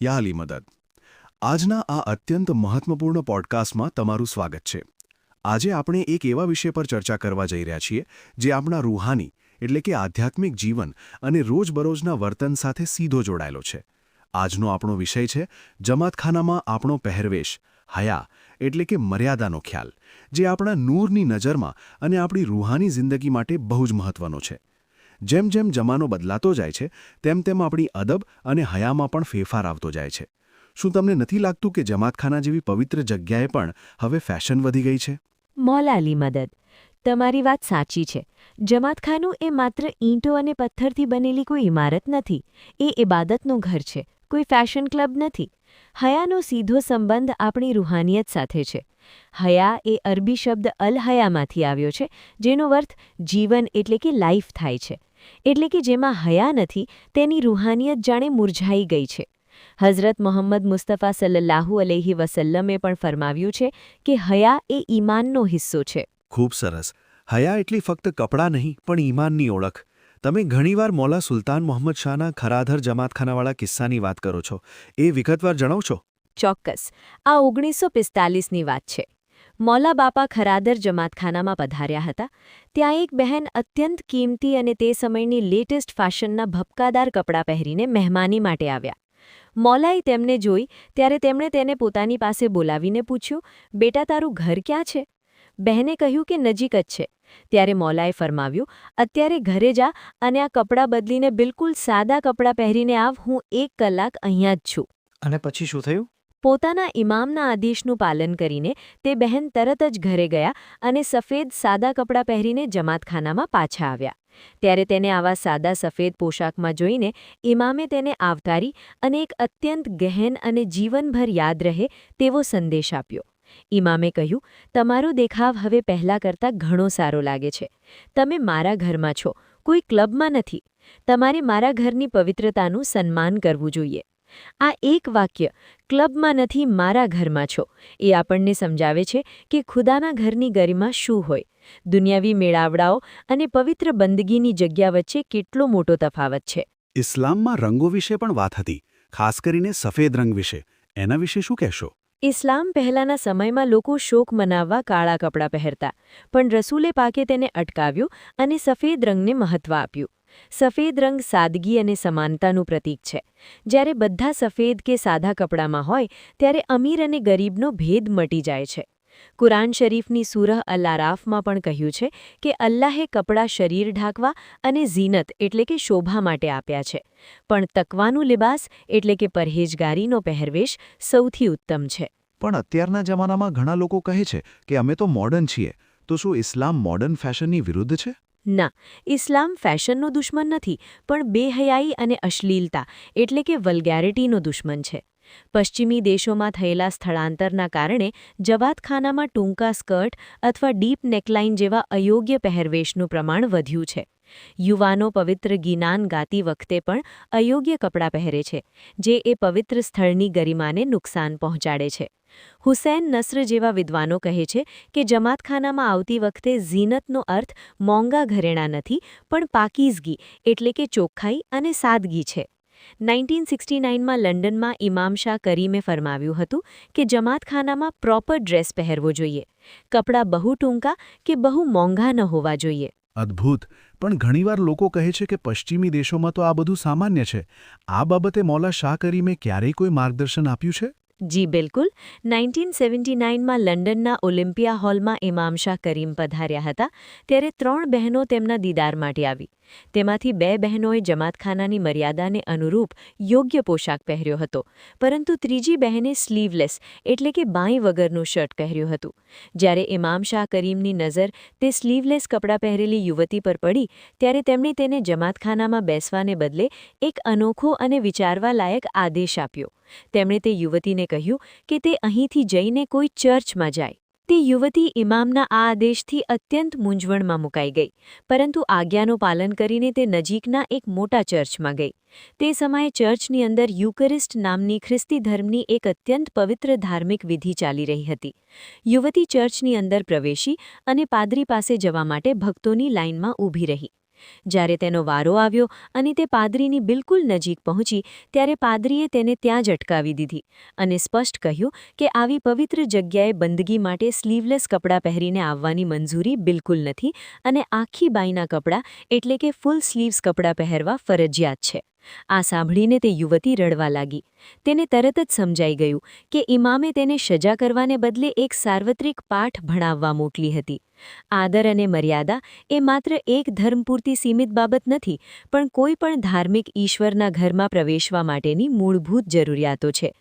યા અલી મદદ આજના આ અત્યંત મહત્વપૂર્ણ પોડકાસ્ટમાં તમારું સ્વાગત છે. આજે આપણે એક એવા વિષય પર ચર્ચા કરવા જઈ રહ્યા છીએ જે આપણા રૂહાની એટલે કે આધ્યાત્મિક જીવન અને રોજબરોજના વર્તન સાથે સીધો જોડાયેલો છે. આજનો આપણો વિષય છે જમાતખાનામાં આપણો પહેરવેશ, હયા એટલે કે મર્યાદાનો ખ્યાલ, જે આપણા નૂરની નજરમાં અને આપણી રૂહાની જિંદગી માટે બહુ જ મહત્વનો છે. જેમ જેમ જમાનો બદલાતો જાય છે તેમ તેમ આપણી અદબ અને હયામાં પણ ફેરફાર આવતો જાય છે. શું તમને નથી લાગતું કે જમાતખાના જેવી પવિત્ર જગ્યાએ પણ હવે ફેશન વધી ગઈ છે? મૌલા અલી મદદ, તમારી વાત સાચી છે. જમાતખાનું એ માત્ર ઈંટો અને પથ્થરથી બનેલી કોઈ ઇમારત નથી. એ ઇબાદતનું ઘર છે, કોઈ ફેશન ક્લબ નથી. હયાનો સીધો સંબંધ આપણી રૂહાનિયત સાથે છે. હયા એ અરબી શબ્દ અલ હયામાંથી આવ્યો છે, જેનો અર્થ જીવન એટલે કે લાઈફ થાય છે. એટલે કે જેમાં હયા નથી તેની રૂહાનિયત જાણે મુરઝાઈ ગઈ છે. હઝરત મોહમ્મદ મુસ્તફા સલ્લલ્લાહુ અલૈહિ વસલ્લમે પણ ફરમાવ્યું છે કે હયા એ ઈમાનનો હિસ્સો છે. ખૂબ સરસ. હયા એટલી ફક્ત કપડાં નહીં પણ ઈમાનની ઓળખ. તમે ઘણીવાર મૌલા સુલતાન મોહમ્મદ શાહના ખરાધર જમાતખાનાવાળા કિસ્સાની વાત કરો છો. એ વિગતવાર જણાવશો? ચોક્કસ. આ 1945ની વાત છે. મૌલા બાપા ખરાદર જમાતખાનામાં પધાર્યા હતા. ત્યાં એક બહેન અત્યંત કિંમતી અને તે સમયની લેટેસ્ટ ફેશનના ભપકાદાર કપડાં પહેરીને મહેમાની માટે આવ્યા. મૌલાએ તેમને જોઈ ત્યારે તેમણે તેને પોતાની પાસે બોલાવીને પૂછ્યું, બેટા તારું ઘર ક્યાં છે? બહેને કહ્યું કે નજીક જ છે. ત્યારે મૌલાએ ફરમાવ્યું, અત્યારે ઘરે જા અને આ કપડાં બદલીને બિલકુલ સાદા કપડાં પહેરીને આવ, હું 1 કલાક અહીંયા જ છું. અને પછી શું થયું? પોતાના ઇમામના આદેશનું પાલન કરીને તે બહેન તરત જ ઘરે ગયા અને સફેદ સાદા કપડાં પહેરીને જમાતખાનામાં પાછા આવ્યા. ત્યારે તેને આવા સાદા સફેદ પોશાકમાં જોઈને ઇમામે તેને આવકારી અને એક અત્યંત ગહેન અને જીવનભર યાદ રહે તેવો સંદેશ આપ્યો. ઇમામે કહ્યું, તમારો દેખાવ હવે પહેલાં કરતાં ઘણો સારો લાગે છે. તમે મારા ઘરમાં છો, કોઈ ક્લબમાં નથી. તમારે મારા ઘરની પવિત્રતાનું સન્માન કરવું જોઈએ. આ એક વાક્ય, ક્લબમાં નથી મારા ઘરમાં છો, એ આપણને સમજાવે છે કે ખુદાના ઘરની ગરિમા શું હોય. દુનિયાવી મેળાવડાઓ અને પવિત્ર બંદગીની જગ્યા વચ્ચે કેટલો મોટો તફાવત છે. ઇસ્લામમાં રંગો વિશે પણ વાત હતી, ખાસ કરીને સફેદ રંગ વિશે. એના વિશે શું કહેશો? ઇસ્લામ પહેલાંના સમયમાં લોકો શોક મનાવવા કાળા કપડાં પહેરતા, પણ રસૂલે પાકે તેને અટકાવ્યું અને સફેદ રંગને મહત્વ આપ્યું. સફેદ રંગ સાદગી અને સમાનતાનું પ્રતીક છે. જ્યારે બધા સફેદ કે સાદા કપડામાં હોય ત્યારે અમીર અને ગરીબનો ભેદ મટી જાય છે. કુરાન શરીફની સૂરહ અલ-આરાફમાં પણ કહ્યું છે કે અલ્લાહે કપડાં શરીર ઢાંકવા અને ઝીનત એટલે કે શોભા માટે આપ્યા છે, પણ તકવાનું લિબાસ એટલે કે પરહેજગારીનો પહેરવેશ સૌથી ઉત્તમ છે. પણ અત્યારના જમાનામાં ઘણા લોકો કહે છે કે અમે તો મોડર્ન છીએ. તો શું ઇસ્લામ મોડર્ન ફેશનની વિરુદ્ધ છે? ના, ઇસ્લામ ફેશનનો દુશ્મન નથી, પણ બેહયાઈ અને અશ્લીલતા એટલે કે વલ્ગેરિટીનો દુશ્મન છે. પશ્ચિમી દેશોમાં થયેલા સ્થળાંતરના કારણે જવાતખાનામાં ટૂંકા સ્કર્ટ અથવા ડીપ નેકલાઇન જેવા અયોગ્ય પહેરવેશનું પ્રમાણ વધ્યું છે. યુવાનો પવિત્ર ગીનાન ગાતી વખતે પણ અયોગ્ય કપડાં પહેરે છે, જે એ પવિત્ર સ્થળની ગરિમાને નુકસાન પહોંચાડે છે. હુસૈન નસ્ર જેવા વિદ્વાનો કહે છે કે જમાતખાનામાં આવતી વખતે ઝીનતનો અર્થ મોંઘા ઘરેણાં નથી, પણ પાકીઝગી એટલે કે ચોખ્ખાઈ અને સાદગી છે. 1969માં લંડનમાં ઇમામ શાહ કરીમે ફરમાવ્યું હતું કે જમાતખાનામાં પ્રોપર ડ્રેસ પહેરવો જોઈએ. કપડાં બહુ ટૂંકા કે બહુ મોંઘા ન હોવા જોઈએ. અદ્ભુત. પણ ઘણીવાર લોકો કહે છે કે પશ્ચિમી દેશોમાં તો આ બધું સામાન્ય છે. આ બાબતે મૌલા શાહ કરીમે ક્યારેય કોઈ માર્ગદર્શન આપ્યું છે? જી બિલકુલ. 1979માં લંડનના ઓલિમ્પિયા હોલમાં ઇમામ શાહ કરીમ પધાર્યા હતા. ત્યારે 3 બહેનો તેમના દીદાર માટે આવી. તેમાંથી 2 બહેનોએ જમાતખાનાની મર્યાદાને અનુરૂપ યોગ્ય પોશાક પહેર્યો હતો, પરંતુ ત્રીજી બહેને સ્લીવલેસ એટલે કે બાંઈ વગરનું શર્ટ પહેર્યું હતું. જ્યારે ઇમામ શાહ કરીમની નજર તે સ્લીવલેસ કપડાં પહેરેલી યુવતી પર પડી ત્યારે તેમણે તેને જમાતખાનામાં બેસવાને બદલે એક અનોખો અને વિચારવા લાયક આદેશ આપ્યો. તેમણે તે યુવતીને કહ્યું કે તે અહીંથી જઈને કોઈ ચર્ચમાં જાય. તે યુવતી ઇમામના આ આદેશથી અત્યંત મૂંઝવણમાં મુકાઈ ગઈ, પરંતુ આજ્ઞાનું પાલન કરીને તે નજીકના એક મોટા ચર્ચમાં ગઈ. તે સમયે ચર્ચની અંદર યુકરિસ્ટ નામની ખ્રિસ્તી ધર્મની એક અત્યંત પવિત્ર ધાર્મિક વિધિ ચાલી રહી હતી. યુવતી ચર્ચની અંદર પ્રવેશી અને પાદરી પાસે જવા માટે ભક્તોની લાઇનમાં ઊભી રહી. જ્યારે તેનો વારો આવ્યો અને તે પાદરીની બિલકુલ નજીક પહોંચી ત્યારે પાદરીએ તેને ત્યાં જ અટકાવી દીધી અને સ્પષ્ટ કહ્યું કે આવી પવિત્ર જગ્યાએ બંદગી માટે સ્લીવલેસ કપડાં પહેરીને આવવાની મંજૂરી બિલકુલ નથી અને આખી બાઈના કપડાં એટલે કે ફૂલ સ્લીવ્સ કપડાં પહેરવા ફરજિયાત છે. આ સાંભળીને તે યુવતી રડવા લાગી. તેને તરત જ સમજાઈ ગયું કે ઇમામે તેને સજા કરવાને બદલે એક સાર્વત્રિક પાઠ ભણાવવા મોકલી હતી. આદર અને મર્યાદા એ માત્ર એક ધર્મ પૂરતી સીમિત બાબત નથી, પણ કોઈ પણ ધાર્મિક ઈશ્વરના ઘરમાં પ્રવેશવા માટેની મૂળભૂત જરૂરિયાતો છે.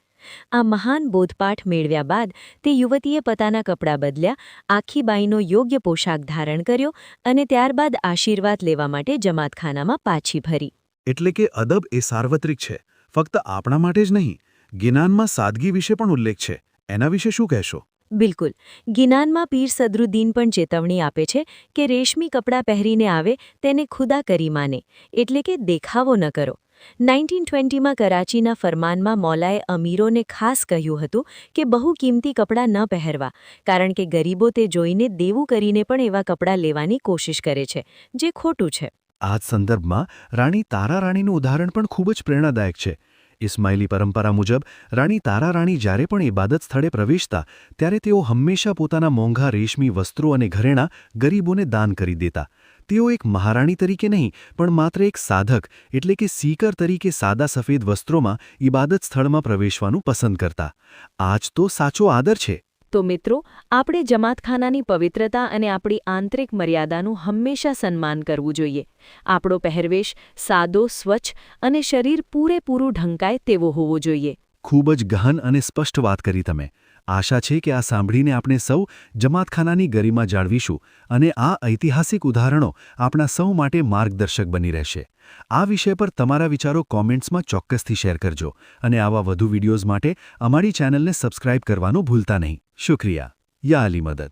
આ મહાન બોધપાઠ મેળવ્યા બાદ તે યુવતીએ પોતાના કપડાં બદલ્યા, આખી બાઈનો યોગ્ય પોશાક ધારણ કર્યો અને ત્યારબાદ આશીર્વાદ લેવા માટે જમાતખાનામાં પાછી ફરી. એટલે કે અદબ એ સાર્વત્રિક છે, ફક્ત આપણા માટે જ નહીં. ગિનાનમાં સાદગી વિશે પણ ઉલ્લેખ છે, એના વિશે શું કહેશો? બિલકુલ. ગિનાનમાં પીર સદરુદ્દીન પણ ચેતવણી આપે છે કે રેશમી કપડાં પહેરીને આવે તેને ખુદા કરી માને, એટલે કે દેખાવો ન કરો. 1920માં કરાચીના ફરમાનમાં મૌલાએ અમીરોને ખાસ કહ્યું હતું કે બહુ કિંમતી કપડાં ન પહેરવા, કારણ કે ગરીબો તે જોઈને દેવું કરીને પણ એવા કપડાં લેવાની કોશિશ કરે છે, જે ખોટું છે. આ જ સંદર્ભમાં રાણી તારારાણીનું ઉદાહરણ પણ ખૂબ જ પ્રેરણાદાયક છે. ઇસ્માઇલી પરંપરા મુજબ રાણી તારારાણી જ્યારે પણ ઇબાદત સ્થળે પ્રવેશતા ત્યારે તેઓ હંમેશા પોતાના મોંઘા રેશમી વસ્ત્રો અને ઘરેણાં ગરીબોને દાન કરી દેતા. તેઓ એક મહારાણી તરીકે નહીં, પણ માત્ર એક સાધક એટલે કે સીકર તરીકે સાદા સફેદ વસ્ત્રોમાં ઇબાદત સ્થળમાં પ્રવેશવાનું પસંદ કરતા. આ જ તો સાચો આદર છે. તો મિત્રો, આપણે જમાતખાનાની પવિત્રતા અને આપણી આંતરિક મર્યાદાનું હંમેશા સન્માન કરવું જોઈએ. આપણો પહેરવેશ સાદો, સ્વચ્છ અને શરીર પૂરેપૂરું ઢંકાય તેવો હોવો જોઈએ. ખૂબ જ ગહન અને સ્પષ્ટ વાત કરી તમે. આશા છે કે આ સાંભળીને આપણે સૌ જમાતખાનાની ગરિમા જાળવીશું અને આ ઐતિહાસિક ઉદાહરણો આપણા સૌ માટે માર્ગદર્શક બની રહેશે. આ વિષય પર તમારા વિચારો કોમેન્ટ્સમાં ચોક્કસથી શેર કરજો અને આવા વધુ વિડીયોઝ માટે અમારી ચેનલને સબસ્ક્રાઇબ કરવાનું ભૂલતા નહીં. શુક્રિયા. યા અલી મદદ.